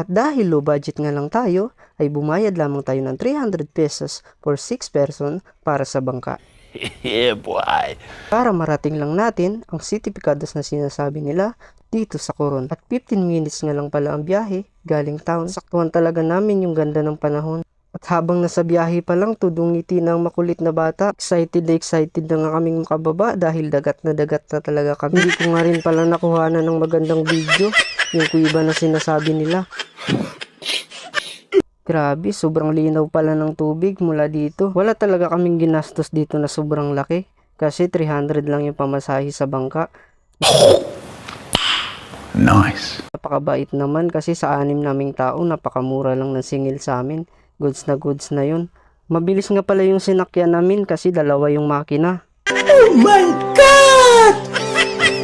At dahil low budget nga lang tayo, ay bumayad lamang tayo ng 300 pesos for 6 person para sa bangka. Yeah, boy. Para marating lang natin ang city picados na sinasabi nila dito sa Coron. At 15 minutes nga lang pala ang biyahe galing town. Saktuhan talaga namin yung ganda ng panahon. At habang nasa biyahe pa lang, tudong ngiti ng makulit na bata. Excited na nga kaming makababa dahil dagat na talaga kami. Hindi ko nga rin pala nakuhanan ng magandang video, yung kuiba na sinasabi nila. Grabe, sobrang linaw pala ng tubig mula dito. Wala talaga kaming ginastos dito na sobrang laki. Kasi 300 lang yung pamasahe sa bangka. Nice. Napakabait naman kasi sa 6 naming tao, napakamura lang ng singil sa amin. Goods na yun. Mabilis nga pala yung sinakyan namin kasi 2 yung makina. Oh my God!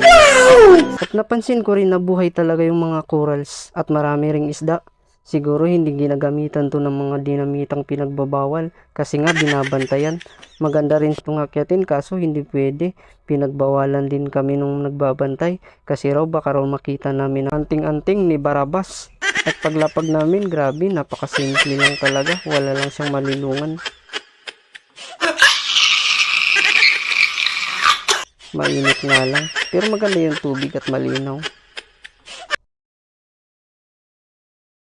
Wow! At napansin ko rin na buhay talaga yung mga corals at marami ring isda. Siguro hindi ginagamitan to ng mga dinamitang pinagbabawal kasi nga binabantayan. Maganda rin itong akyatin kaso hindi pwede. Pinagbawalan din kami nung nagbabantay kasi raw baka raw makita namin ang anting-anting ni Barabas. At paglapag namin, grabe, napakasimple lang talaga. Wala lang siyang malilungan. Mainit nga lang. Pero maganda yung tubig at malinaw.